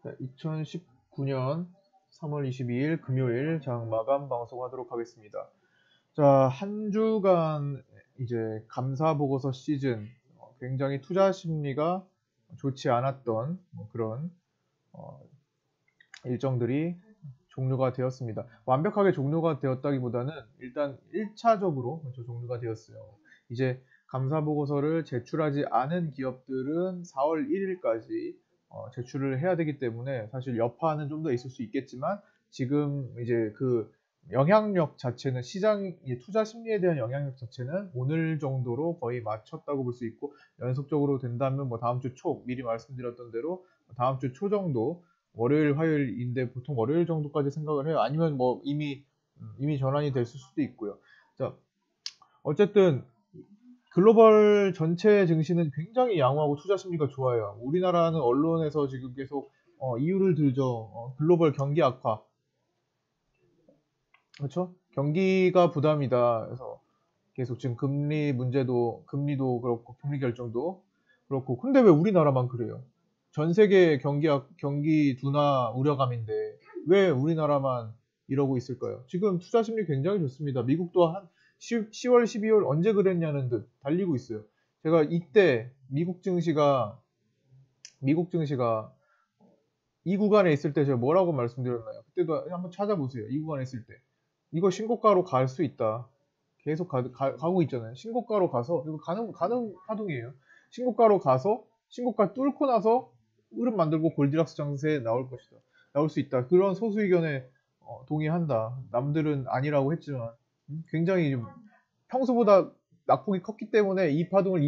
2019년 3월 22일 금요일 장 마감 방송하도록 하겠습니다. 자, 한 주간 이제 감사 보고서 시즌 굉장히 투자 심리가 좋지 않았던 그런 어, 일정들이 종료가 되었습니다. 완벽하게 종료가 되었다기보다는 일단 1차적으로 종료가 되었어요. 이제 감사 보고서를 제출하지 않은 기업들은 4월 1일까지 제출을 해야 되기 때문에 사실 여파는 좀 더 있을 수 있겠지만 지금 이제 그 영향력 자체는 시장 투자 심리에 대한 영향력 자체는 오늘 정도로 거의 맞췄다고 볼 수 있고 연속적으로 된다면 뭐 다음 주 초 미리 말씀드렸던 대로 다음 주 초 정도 월요일 화요일인데 보통 월요일 정도까지 생각을 해요. 아니면 뭐 이미 전환이 됐을 수도 있고요. 자, 어쨌든 글로벌 전체 증시는 굉장히 양호하고 투자 심리가 좋아요. 우리나라는 언론에서 지금 계속 이유를 들죠. 글로벌 경기 악화. 그렇죠? 경기가 부담이다. 그래서 계속 지금 금리도 그렇고 금리 결정도 그렇고. 근데 왜 우리나라만 그래요? 전 세계 경기 둔화 우려감인데 왜 우리나라만 이러고 있을까요? 지금 투자 심리 굉장히 좋습니다. 미국도 한 10월, 12월 언제 그랬냐는 듯 달리고 있어요. 제가 이때 미국 증시가 이 구간에 있을 때 제가 뭐라고 말씀드렸나요? 그때도 한번 찾아보세요. 이 구간에 있을 때. 이거 신고가로 갈 수 있다. 계속 가고 있잖아요. 신고가로 가서, 이거 가는 파동이에요. 신고가로 가서, 신고가 뚫고 나서 흐름 만들고 골디락스 장세에 나올 것이다. 나올 수 있다. 그런 소수 의견에 동의한다. 남들은 아니라고 했지만, 굉장히 평소보다 낙폭이 컸기 때문에 이 파동을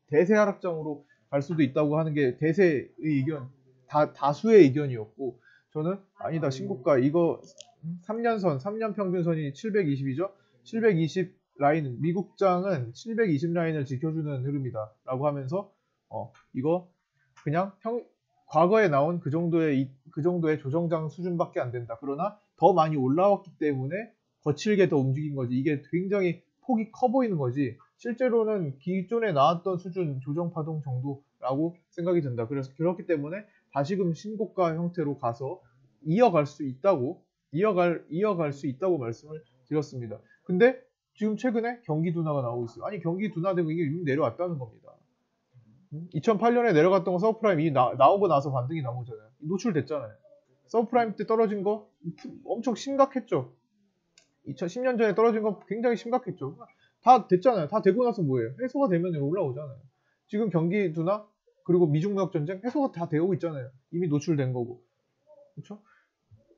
대세 하락장으로 갈 수도 있다고 하는 게 대세의 의견, 다수의 의견이었고, 저는 아니다, 신고가, 이거 3년 평균선이 720이죠? 720 라인, 미국장은 720 라인을 지켜주는 흐름이다. 라고 하면서, 이거 그냥 과거에 나온 그 정도의 조정장 수준밖에 안 된다. 그러나 더 많이 올라왔기 때문에 거칠게 더 움직인 거지. 이게 굉장히 폭이 커 보이는 거지. 실제로는 기존에 나왔던 수준 조정 파동 정도라고 생각이 든다. 그래서 그렇기 때문에 다시금 신고가 형태로 가서 이어갈 수 있다고 이어갈 수 있다고 말씀을 드렸습니다. 근데 지금 최근에 경기 둔화가 나오고 있어요. 아니 경기 둔화되고 이게 이미 내려왔다는 겁니다. 2008년에 내려갔던 거 서브프라임 나오고 나서 반등이 나온 거잖아요. 노출됐잖아요. 서브프라임 때 떨어진 거 엄청 심각했죠. 2010년 전에 떨어진 거 굉장히 심각했죠. 다 됐잖아요. 다 되고 나서 뭐예요? 해소가 되면 올라오잖아요. 지금 경기 둔화 그리고 미중 무역 전쟁 해소가 다 되고 있잖아요. 이미 노출된 거고. 그렇죠?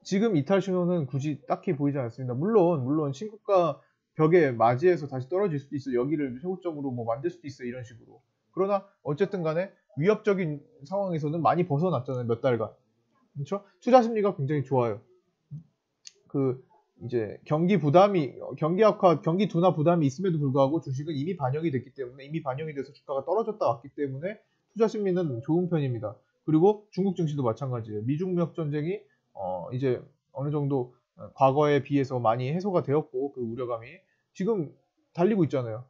지금 이탈 신호는 굳이 딱히 보이지 않습니다. 물론 신고가 벽에 맞이해서 다시 떨어질 수도 있어요. 여기를 최고점으로 뭐 만들 수도 있어요. 이런 식으로. 그러나 어쨌든 간에 위협적인 상황에서는 많이 벗어났잖아요. 몇 달간. 그렇죠? 투자 심리가 굉장히 좋아요. 그 이제 경기 악화, 경기 둔화 부담이 있음에도 불구하고 주식은 이미 반영이 됐기 때문에 이미 반영이 돼서 주가가 떨어졌다 왔기 때문에 투자 심리는 좋은 편입니다. 그리고 중국 증시도 마찬가지예요. 미중 무역 전쟁이 이제 어느 정도 과거에 비해서 많이 해소가 되었고 그 우려감이 지금 달리고 있잖아요.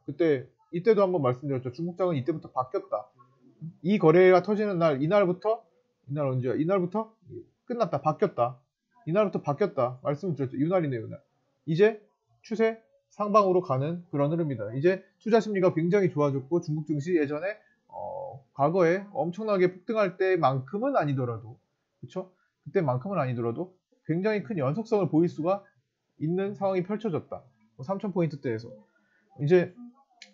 이때도 한번 말씀드렸죠. 중국장은 이때부터 바뀌었다. 이 거래가 터지는 날 이날 언제야? 이날부터 끝났다. 바뀌었다. 이날부터 바뀌었다. 말씀드렸죠. 이날이네요. 이날. 이제 추세 상방으로 가는 그런 흐름입니다. 이제 투자 심리가 굉장히 좋아졌고 중국 증시 예전에 과거에 엄청나게 폭등할 때만큼은 아니더라도 그렇죠? 그때만큼은 아니더라도 굉장히 큰 연속성을 보일 수가 있는 상황이 펼쳐졌다. 3000포인트대에서 이제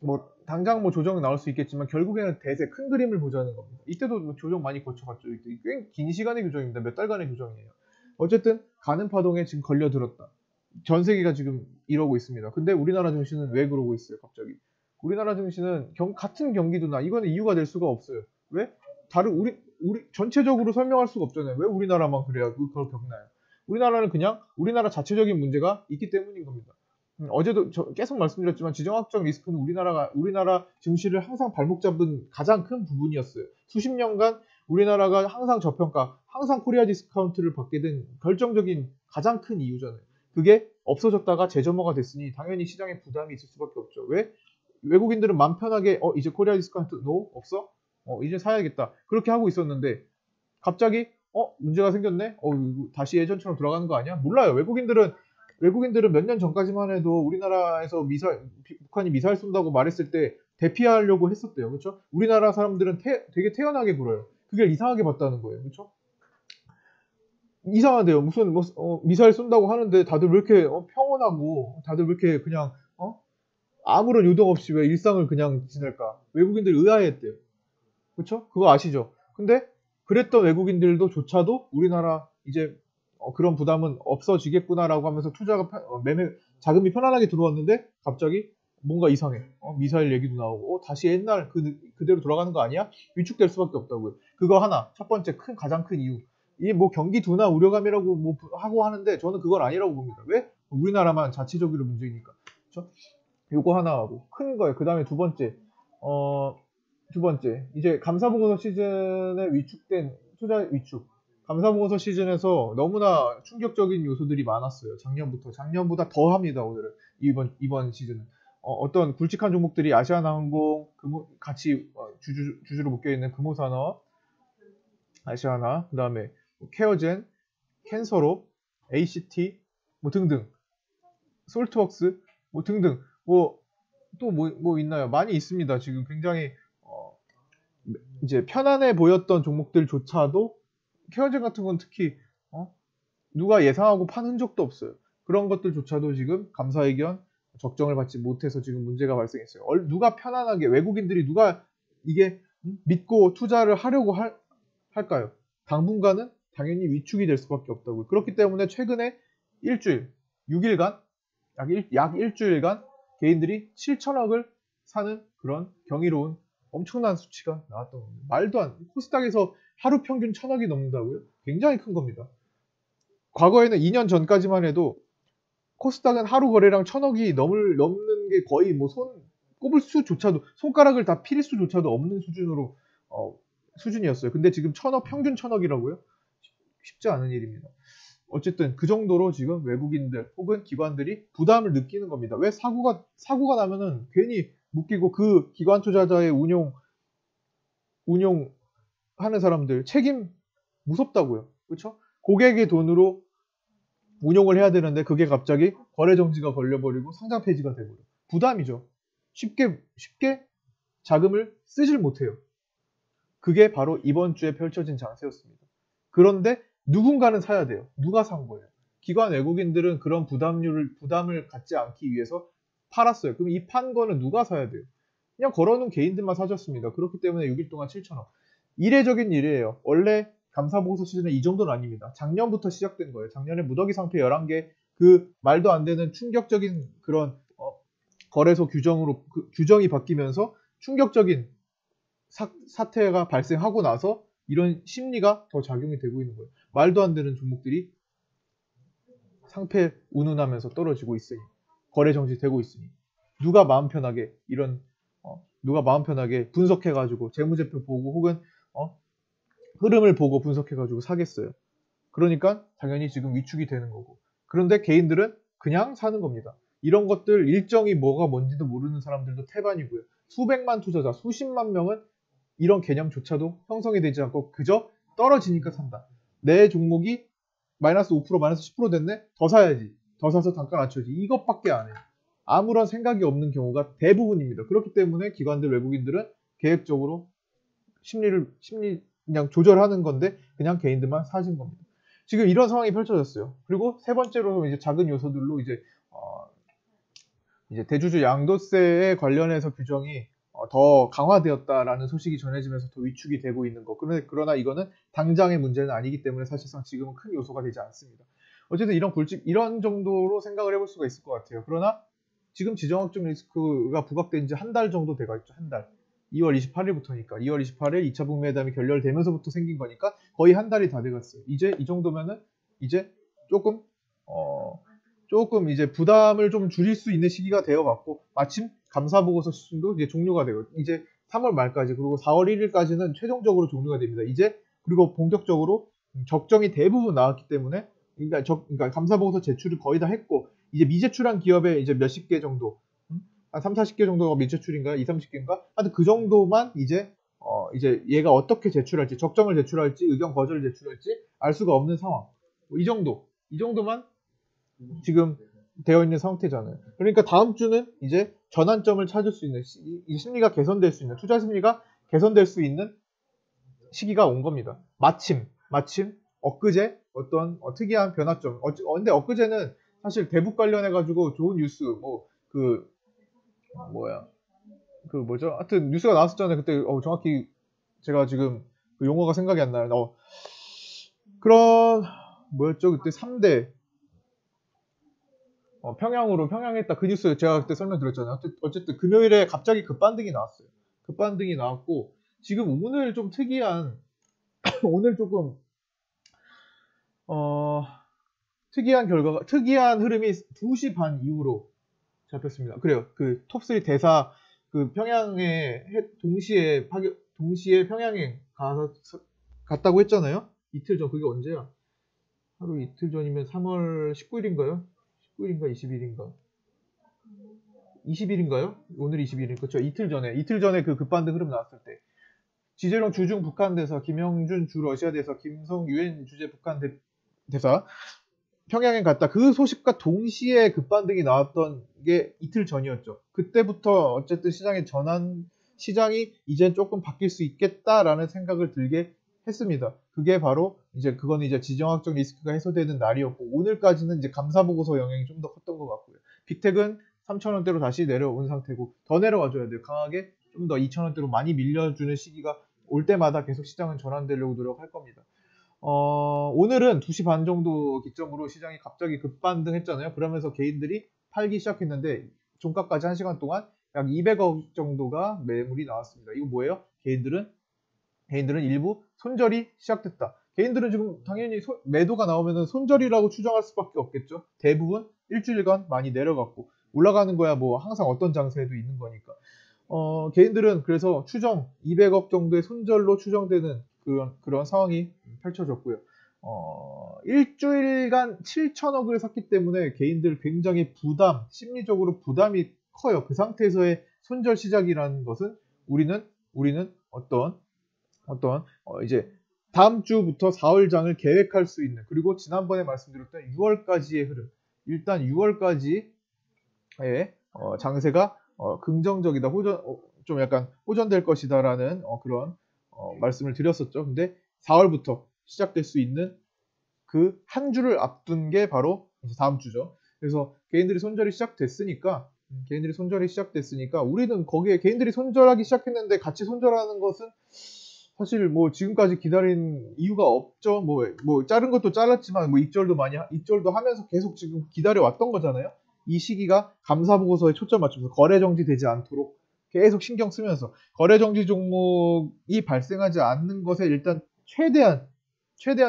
뭐 당장 뭐 조정이 나올 수 있겠지만 결국에는 대세 큰 그림을 보자는 겁니다. 이때도 뭐 조정 많이 거쳐갔죠. 이때 꽤 긴 시간의 교정입니다. 몇 달간의 교정이에요. 어쨌든 가는 파동에 지금 걸려들었다. 전 세계가 지금 이러고 있습니다. 근데 우리나라 증시는 왜 그러고 있어요? 갑자기 우리나라 증시는 같은 경기도나 이거는 이유가 될 수가 없어요. 왜? 다른 우리 전체적으로 설명할 수가 없잖아요. 왜 우리나라만 그래야 그걸 겪나요? 우리나라는 그냥 우리나라 자체적인 문제가 있기 때문인 겁니다. 어제도 계속 말씀드렸지만 지정학적 리스크는 우리나라 증시를 항상 발목 잡은 가장 큰 부분이었어요. 수십 년간 우리나라가 항상 저평가, 항상 코리아 디스카운트를 받게 된 결정적인 가장 큰 이유잖아요. 그게 없어졌다가 재점화가 됐으니 당연히 시장에 부담이 있을 수밖에 없죠. 왜? 외국인들은 맘 편하게 이제 코리아 디스카운트 없어? 이제 사야겠다. 그렇게 하고 있었는데 갑자기 문제가 생겼네? 이거 다시 예전처럼 돌아가는 거 아니야? 몰라요. 외국인들은 몇 년 전까지만 해도 우리나라에서 북한이 미사일 쏜다고 말했을 때 대피하려고 했었대요. 그렇죠? 우리나라 사람들은 되게 태연하게 굴어요. 그게 이상하게 봤다는 거예요. 그렇죠? 이상하대요. 무슨 미사일 쏜다고 하는데 다들 왜 이렇게 평온하고 다들 왜 이렇게 그냥 아무런 요동 없이 왜 일상을 그냥 지낼까? 외국인들 의아해했대요. 그쵸? 그거 아시죠? 근데 그랬던 외국인들도 조차도 우리나라 이제 그런 부담은 없어지겠구나라고 하면서 자금이 편안하게 들어왔는데 갑자기 뭔가 이상해. 미사일 얘기도 나오고 다시 옛날 그대로 돌아가는 거 아니야? 위축될 수밖에 없다고요. 그거 하나. 첫 번째 가장 큰 이유. 이게 뭐 경기 둔화 우려감이라고 뭐 하고 하는데 저는 그건 아니라고 봅니다. 왜? 우리나라만 자체적으로 문제니까. 그렇죠? 요거 하나 하고 큰 거예요. 그 다음에 두 번째 이제 감사보고서 시즌에 위축된 투자 위축. 감사보고서 시즌에서 너무나 충격적인 요소들이 많았어요. 작년보다 더 합니다. 오늘은 이번 시즌은 어떤 굵직한 종목들이 아시아나항공 같이 주주로 묶여 있는 금호산업, 아시아나, 그 다음에 케어젠, 캔서로, ACT 뭐 등등, 솔트웍스 뭐 등등 뭐 있나요? 많이 있습니다. 지금 굉장히 이제 편안해 보였던 종목들조차도 케어젠 같은 건 특히 누가 예상하고 판 흔적도 없어요. 그런 것들조차도 지금 감사의견 적정을 받지 못해서 지금 문제가 발생했어요. 누가 편안하게 외국인들이 누가 이게 믿고 투자를 하려고 할까요? 당분간은 당연히 위축이 될 수밖에 없다고요. 그렇기 때문에 최근에 6일간 약 일주일간 개인들이 7천억을 사는 그런 경이로운 엄청난 수치가 나왔던 겁니다. 말도 안 코스닥에서 하루 평균 1,000억이 넘는다고요? 굉장히 큰 겁니다. 과거에는 2년 전까지만 해도 코스닥은 하루 거래량 1,000억이 넘는 게 거의 뭐 꼽을 수조차도 손가락을 다 필 수조차도 없는 수준이었어요. 근데 지금 평균 1,000억이라고요? 쉽지 않은 일입니다. 어쨌든 그 정도로 지금 외국인들 혹은 기관들이 부담을 느끼는 겁니다. 왜 사고가 나면은 괜히 묶이고 그 기관 투자자의 운용하는 사람들 책임 무섭다고요. 그렇죠? 고객의 돈으로 운용을 해야 되는데 그게 갑자기 거래 정지가 걸려버리고 상장 폐지가 돼버려. 부담이죠. 쉽게 자금을 쓰질 못해요. 그게 바로 이번 주에 펼쳐진 장세였습니다. 그런데 누군가는 사야 돼요. 누가 산 거예요? 기관 외국인들은 그런 부담을 갖지 않기 위해서 팔았어요. 그럼 이 판 거는 누가 사야 돼요? 그냥 걸어놓은 개인들만 사줬습니다. 그렇기 때문에 6일 동안 7천억. 이례적인 일이에요. 원래 감사보고서 시즌은 이 정도는 아닙니다. 작년부터 시작된 거예요. 작년에 무더기 상표 11개 그 말도 안 되는 충격적인 그런 거래소 규정이 바뀌면서 충격적인 사태가 발생하고 나서 이런 심리가 더 작용이 되고 있는 거예요. 말도 안 되는 종목들이 상패 운운하면서 떨어지고 있으니 거래 정지되고 있으니 누가 마음 편하게 분석해가지고 재무제표 보고 혹은 흐름을 보고 분석해가지고 사겠어요. 그러니까 당연히 지금 위축이 되는 거고. 그런데 개인들은 그냥 사는 겁니다. 이런 것들 일정이 뭐가 뭔지도 모르는 사람들도 태반이고요. 수백만 투자자, 수십만 명은 이런 개념조차도 형성이 되지 않고 그저 떨어지니까 산다. 내 종목이 마이너스 5%, 마이너스 10% 됐네? 더 사야지. 더 사서 단가 낮춰야지. 이것밖에 안 해요. 아무런 생각이 없는 경우가 대부분입니다. 그렇기 때문에 기관들, 외국인들은 계획적으로 심리 그냥 조절하는 건데 그냥 개인들만 사진 겁니다. 지금 이런 상황이 펼쳐졌어요. 그리고 세 번째로 이제 작은 요소들로 이제 대주주 양도세에 관련해서 규정이 더 강화되었다라는 소식이 전해지면서 더 위축이 되고 있는 거. 그러나 이거는 당장의 문제는 아니기 때문에 사실상 지금은 큰 요소가 되지 않습니다. 어쨌든 이런 정도로 생각을 해볼 수가 있을 것 같아요. 그러나 지금 지정학적 리스크가 부각된 지 한 달 정도 돼가 있죠. 한 달. 2월 28일부터니까 2월 28일 2차 북미회담이 결렬되면서부터 생긴 거니까 거의 한 달이 다 돼갔어요. 이제 이 정도면은 이제 조금 이제 부담을 좀 줄일 수 있는 시기가 되어갔고 마침 감사보고서 시즌도 이제 종료가 되고 이제 3월 말까지 그리고 4월 1일까지는 최종적으로 종료가 됩니다. 이제 그리고 본격적으로 적정이 대부분 나왔기 때문에 그러니까 감사보고서 제출을 거의 다 했고 이제 미제출한 기업에 이제 몇십 개 정도 한 3, 40개 정도가 미제출인가요? 2, 30개인가? 하여튼 그 정도만 이제 이제 얘가 어떻게 제출할지, 적정을 제출할지, 의견 거절을 제출할지 알 수가 없는 상황. 이 정도만 지금 되어 있는 상태잖아요. 그러니까 다음 주는 이제 전환점을 찾을 수 있는, 이 심리가 개선될 수 있는, 투자 심리가 개선될 수 있는 시기가 온 겁니다. 마침 엊그제 어떤 특이한 변화점. 근데 엊그제는 사실 대북 관련해가지고 좋은 뉴스, 뭐죠? 하여튼 뉴스가 나왔었잖아요. 그때 정확히 제가 지금 그 용어가 생각이 안 나요. 그런 뭐였죠? 그때 3대 평양했다. 그 뉴스 제가 그때 설명드렸잖아요. 어쨌든 금요일에 갑자기 급반등이 나왔어요. 급반등이 나왔고 지금 오늘 좀 특이한 오늘 조금 특이한 흐름이 2시 반 이후로 잡혔습니다. 그래요. 그 톱3 대사 그 평양에 동시에 평양에 갔다고 했잖아요. 이틀 전. 그게 언제야? 하루 이틀 전이면 3월 19일인가요? 19일인가 20일인가? 20일인가요? 오늘 20일인 그렇죠. 이틀 전에 그 급반등 흐름 나왔을 때 지재룡 주중 북한 대사, 김영준 주 러시아 대사, 김성 유엔 주재 북한 대사 평양에 갔다. 그 소식과 동시에 급반등이 나왔던 게 이틀 전이었죠. 그때부터 어쨌든 시장이 이제 조금 바뀔 수 있겠다라는 생각을 들게 했습니다. 그거는 이제 지정학적 리스크가 해소되는 날이었고, 오늘까지는 이제 감사보고서 영향이 좀 더 컸던 것 같고요. 빅텍은 3,000원대로 다시 내려온 상태고, 더 내려와줘야 돼요. 강하게 좀 더 2,000원대로 많이 밀려주는 시기가 올 때마다 계속 시장은 전환되려고 노력할 겁니다. 오늘은 2시 반 정도 기점으로 시장이 갑자기 급반등했잖아요. 그러면서 개인들이 팔기 시작했는데 종가까지 1시간 동안 약 200억 정도가 매물이 나왔습니다. 이거 뭐예요? 개인들은 일부 손절이 시작됐다. 개인들은 지금 당연히 매도가 나오면 손절이라고 추정할 수밖에 없겠죠. 대부분 일주일간 많이 내려갔고 올라가는 거야 뭐 항상 어떤 장세에도 있는 거니까. 개인들은 그래서 200억 정도의 손절로 추정되는 그런 상황이 펼쳐졌고요. 일주일간 7천억을 샀기 때문에 개인들 굉장히 심리적으로 부담이 커요. 그 상태에서의 손절 시작이라는 것은 우리는 이제 다음 주부터 4월장을 계획할 수 있는, 그리고 지난번에 말씀드렸던 6월까지의 흐름, 일단 6월까지의 장세가 긍정적이다, 좀 약간 호전될 것이다라는 그런 말씀을 드렸었죠. 근데 4월부터 시작될 수 있는 그 한 주를 앞둔 게 바로 이제 다음 주죠. 그래서 개인들이 손절이 시작됐으니까 우리는 거기에 개인들이 손절하기 시작했는데 같이 손절하는 것은 사실 뭐 지금까지 기다린 이유가 없죠. 뭐 자른 것도 잘랐지만 뭐 익절도 하면서 계속 지금 기다려 왔던 거잖아요. 이 시기가 감사보고서에 초점 맞추면서 거래 정지되지 않도록 계속 신경 쓰면서 거래 정지 종목이 발생하지 않는 것에 일단 최대한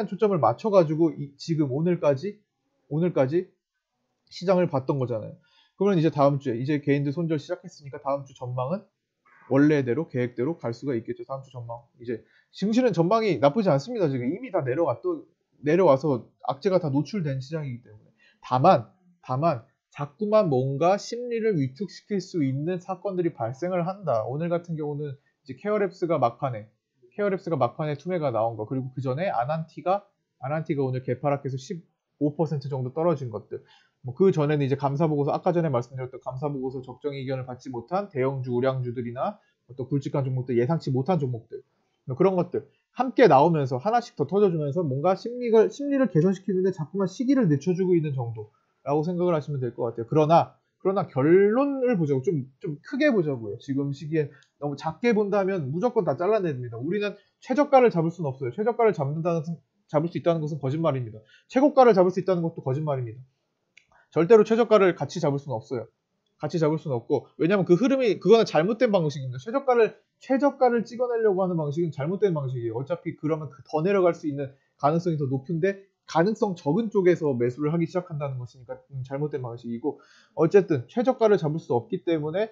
초점을 맞춰가지고 지금 오늘까지 시장을 봤던 거잖아요. 그러면 이제 다음 주에 이제 개인들 손절 시작했으니까 다음 주 전망은 원래대로 계획대로 갈 수가 있겠죠. 다음 주 전망. 이제 증시는 전망이 나쁘지 않습니다. 지금 이미 다 내려와서 악재가 다 노출된 시장이기 때문에. 다만 자꾸만 뭔가 심리를 위축시킬 수 있는 사건들이 발생을 한다. 오늘 같은 경우는 이제 케어랩스가 막판에 투매가 나온 거, 그리고 그 전에 아난티가 오늘 개파락해서 15% 정도 떨어진 것들. 뭐 그 전에는 이제 감사보고서, 아까 전에 말씀드렸던 감사보고서 적정 의견을 받지 못한 대형주, 우량주들이나 어떤 굵직한 종목들, 예상치 못한 종목들, 뭐 그런 것들 함께 나오면서 하나씩 더 터져주면서 뭔가 심리를 개선시키는데 자꾸만 시기를 늦춰주고 있는 정도라고 생각을 하시면 될 것 같아요. 그러나 결론을 보자고, 좀 크게 보자고요. 지금 시기엔 너무 작게 본다면 무조건 다 잘라내야 됩니다. 우리는 최저가를 잡을 수는 없어요. 최저가를 잡을 수 있다는 것은 거짓말입니다. 최고가를 잡을 수 있다는 것도 거짓말입니다. 절대로 최저가를 같이 잡을 수는 없어요. 같이 잡을 수는 없고, 왜냐면 그거는 잘못된 방식입니다. 최저가를 찍어내려고 하는 방식은 잘못된 방식이에요. 어차피 그러면 더 내려갈 수 있는 가능성이 더 높은데 가능성 적은 쪽에서 매수를 하기 시작한다는 것이니까 잘못된 방식이고, 어쨌든 최저가를 잡을 수 없기 때문에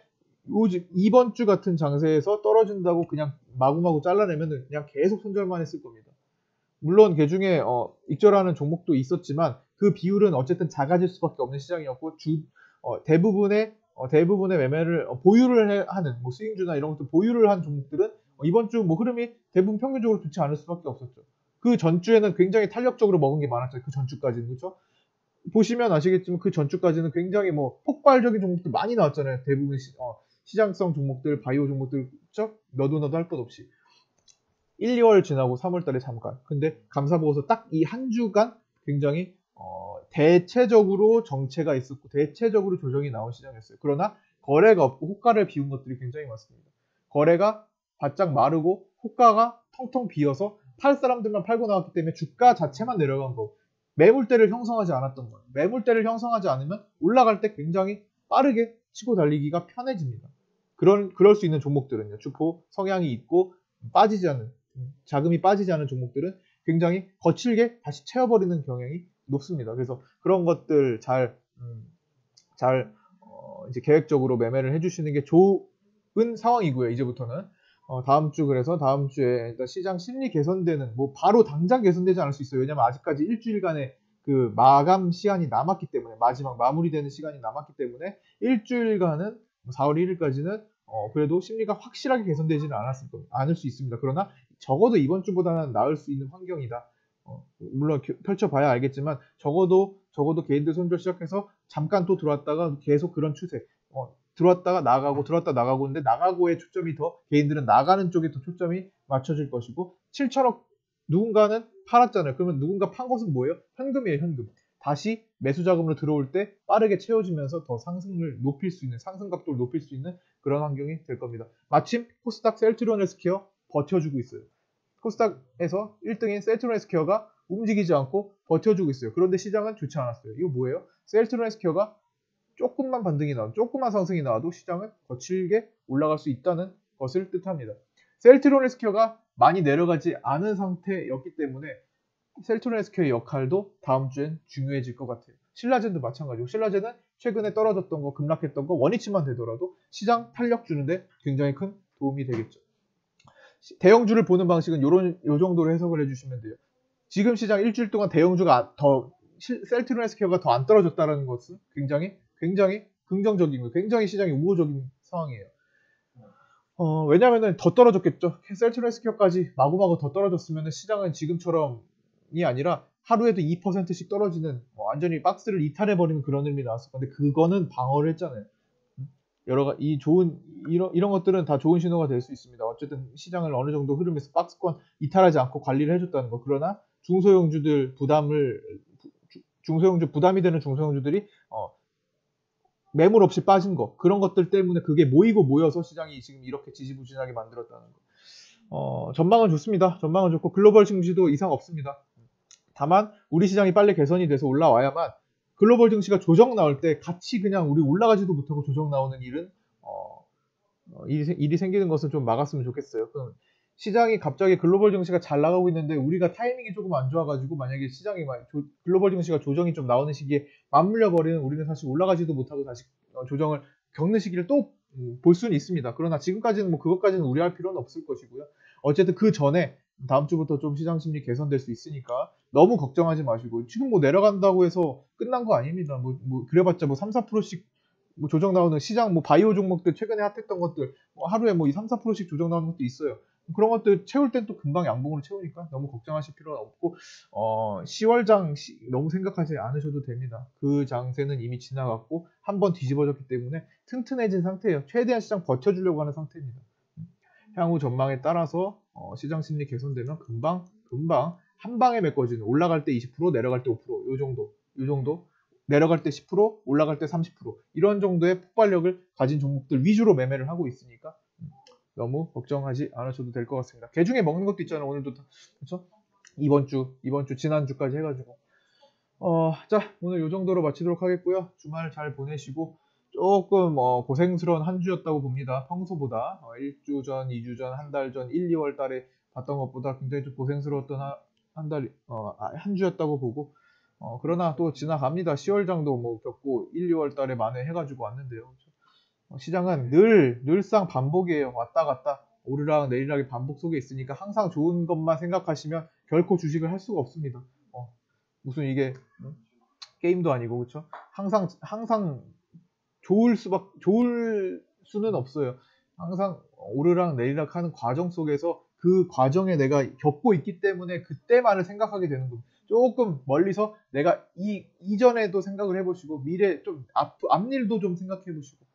이번 주 같은 장세에서 떨어진다고 그냥 마구마구 잘라내면 그냥 계속 손절만 했을 겁니다. 물론 그 중에 익절하는 종목도 있었지만 그 비율은 어쨌든 작아질 수밖에 없는 시장이었고, 대부분의 매매를 보유를 하는 뭐 스윙주나 이런 것들 보유를 한 종목들은 이번 주 뭐 흐름이 대부분 평균적으로 좋지 않을 수밖에 없었죠. 그 전주에는 굉장히 탄력적으로 먹은 게 많았죠. 그 전주까지는. 그렇죠? 보시면 아시겠지만 그 전주까지는 굉장히 뭐 폭발적인 종목들 많이 나왔잖아요. 대부분 시장성 종목들, 바이오 종목들, 그렇죠? 너도 할 것 없이. 1, 2월 지나고 3월 달에 잠깐. 근데 감사보고서 딱 이 한 주간 굉장히 대체적으로 정체가 있었고 대체적으로 조정이 나온 시장이었어요. 그러나 거래가 없고 호가를 비운 것들이 굉장히 많습니다. 거래가 바짝 마르고 호가가 텅텅 비어서 팔 사람들만 팔고 나왔기 때문에 주가 자체만 내려간 거. 매물대를 형성하지 않았던 거예요. 매물대를 형성하지 않으면 올라갈 때 굉장히 빠르게 치고 달리기가 편해집니다. 그럴 수 있는 종목들은요. 주포 성향이 있고 빠지지 않는 자금이 빠지지 않은 종목들은 굉장히 거칠게 다시 채워버리는 경향이 높습니다. 그래서 그런 것들 잘 이제 계획적으로 매매를 해주시는 게 좋은 상황이고요. 이제부터는 다음 주 그래서 다음 주에 일단 시장 심리 개선되는 뭐 바로 당장 개선되지 않을 수 있어요. 왜냐면 아직까지 일주일간의 그 마감 시간이 남았기 때문에 마지막 마무리되는 시간이 남았기 때문에 일주일간은 4월 1일까지는 그래도 심리가 확실하게 개선되지는 않을 수 있습니다. 그러나 적어도 이번 주보다는 나을 수 있는 환경이다. 물론 펼쳐봐야 알겠지만 적어도 개인들 손절 시작해서 잠깐 또 들어왔다가 계속 그런 추세. 들어왔다가 나가고 들어왔다 나가고 있는데 나가고의 초점이 더 개인들은 나가는 쪽에 더 초점이 맞춰질 것이고 7천억 누군가는 팔았잖아요. 그러면 누군가 판 것은 뭐예요? 현금이에요, 현금. 다시 매수 자금으로 들어올 때 빠르게 채워지면서 더 상승을 높일 수 있는 상승 각도를 높일 수 있는 그런 환경이 될 겁니다. 마침 코스닥 셀트리온 헬스케어 버텨주고 있어요. 코스닥에서 1등인 셀트리온 헬스케어가 움직이지 않고 버텨주고 있어요. 그런데 시장은 좋지 않았어요. 이거 뭐예요? 셀트리온 헬스케어가 조금만 반등이 나와도 조금만 상승이 나와도 시장은 거칠게 올라갈 수 있다는 것을 뜻합니다. 셀트리온 헬스케어가 많이 내려가지 않은 상태였기 때문에 셀트리온 헬스케어의 역할도 다음 주엔 중요해질 것 같아요. 신라젠도 마찬가지고 신라젠은 최근에 떨어졌던 거 급락했던 거 원위치만 되더라도 시장 탄력 주는데 굉장히 큰 도움이 되겠죠. 대형주를 보는 방식은 요 정도로 해석을 해주시면 돼요. 지금 시장 일주일 동안 대형주가 셀트리온 헬스케어가 더 안 떨어졌다는 것은 굉장히 긍정적이고 굉장히 시장이 우호적인 상황이에요. 왜냐면은 더 떨어졌겠죠. 셀트리온 헬스케어까지 마구마구 더 떨어졌으면 시장은 지금처럼이 아니라 하루에도 2%씩 떨어지는 완전히 박스를 이탈해버리는 그런 흐름이 나왔을 건데 그거는 방어를 했잖아요. 이런 것들은 다 좋은 신호가 될 수 있습니다. 어쨌든 시장을 어느 정도 흐름에서 박스권 이탈하지 않고 관리를 해줬다는 거. 그러나 중소형주들 부담이 되는 중소형주들이 매물 없이 빠진 거 그런 것들 때문에 그게 모여서 시장이 지금 이렇게 지지부진하게 만들었다는 거. 전망은 좋습니다. 전망은 좋고 글로벌 증시도 이상 없습니다. 다만 우리 시장이 빨리 개선이 돼서 올라와야만 글로벌 증시가 조정 나올 때 같이 그냥 우리 올라가지도 못하고 조정 나오는 일이 생기는 것을 좀 막았으면 좋겠어요. 그럼 시장이 갑자기 글로벌 증시가 잘 나가고 있는데 우리가 타이밍이 조금 안 좋아가지고 만약에 시장이 글로벌 증시가 조정이 좀 나오는 시기에 맞물려 버리는 우리는 사실 올라가지도 못하고 다시 조정을 겪는 시기를 또 볼 수는 있습니다. 그러나 지금까지는 뭐 그것까지는 우려할 필요는 없을 것이고요. 어쨌든 그 전에 다음 주부터 좀 시장 심리 개선될 수 있으니까 너무 걱정하지 마시고 지금 뭐 내려간다고 해서 끝난 거 아닙니다. 뭐 그래봤자 뭐 3, 4%씩 뭐 조정 나오는 시장 뭐 바이오 종목들 최근에 핫했던 것들 뭐 하루에 뭐 2, 3, 4%씩 조정 나오는 것도 있어요. 그런 것들 채울 땐 또 금방 양봉으로 채우니까 너무 걱정하실 필요는 없고 10월장 너무 생각하지 않으셔도 됩니다. 그 장세는 이미 지나갔고 한번 뒤집어졌기 때문에 튼튼해진 상태예요. 최대한 시장 버텨주려고 하는 상태입니다. 향후 전망에 따라서 시장 심리 개선되면 금방 한 방에 메꿔지는 올라갈 때 20% 내려갈 때 5% 요 정도 내려갈 때 10% 올라갈 때 30% 이런 정도의 폭발력을 가진 종목들 위주로 매매를 하고 있으니까 너무 걱정하지 않으셔도 될 것 같습니다. 개중에 먹는 것도 있잖아요. 오늘도 그렇죠? 이번 주 지난주까지 해가지고 자 오늘 요 정도로 마치도록 하겠고요. 주말 잘 보내시고 조금 고생스러운 한 주였다고 봅니다. 평소보다 1주 전, 2주 전, 한 달 전, 1, 2월 달에 봤던 것보다 굉장히 좀 고생스러웠던 한 주였다고 보고 그러나 또 지나갑니다. 10월장도 뭐 겪고 1, 2월 달에 만회해가지고 왔는데요. 시장은 늘상 반복이에요. 왔다 갔다 오르락 내리락의 반복 속에 있으니까 항상 좋은 것만 생각하시면 결코 주식을 할 수가 없습니다. 무슨 이게 게임도 아니고 그렇죠? 항상 좋을 수는 없어요. 항상 오르락 내리락 하는 과정 속에서 그 과정에 내가 겪고 있기 때문에 그때만을 생각하게 되는 겁니다. 조금 멀리서 내가 이전에도 생각을 해보시고 미래 좀 앞일도 좀 생각해 보시고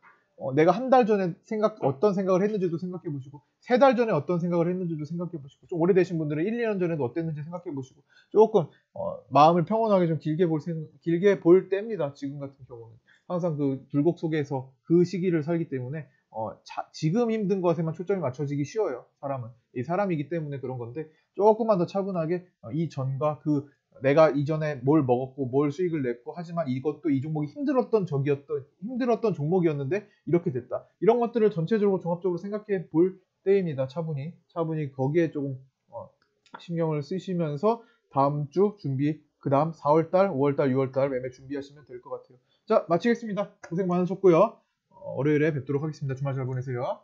내가 한 달 전에 어떤 생각을 했는지도 생각해 보시고 3달 전에 어떤 생각을 했는지도 생각해 보시고 좀 오래되신 분들은 1, 2년 전에도 어땠는지 생각해 보시고 조금 마음을 평온하게 좀 길게 볼 때입니다. 지금 같은 경우는 항상 그 굴곡 속에서 그 시기를 살기 때문에 지금 힘든 것에만 초점이 맞춰지기 쉬워요. 사람은 이 사람이기 때문에 그런 건데 조금만 더 차분하게 이 전과 그 내가 이전에 뭘 먹었고 뭘 수익을 냈고 하지만 이것도 이 종목이 힘들었던 종목이었는데 이렇게 됐다. 이런 것들을 전체적으로 종합적으로 생각해 볼 때입니다. 차분히 거기에 조금 신경을 쓰시면서 다음 주 준비 그 다음 4월달, 5월달, 6월달 매매 준비하시면 될 것 같아요. 자, 마치겠습니다. 고생 많으셨고요. 월요일에 뵙도록 하겠습니다. 주말 잘 보내세요.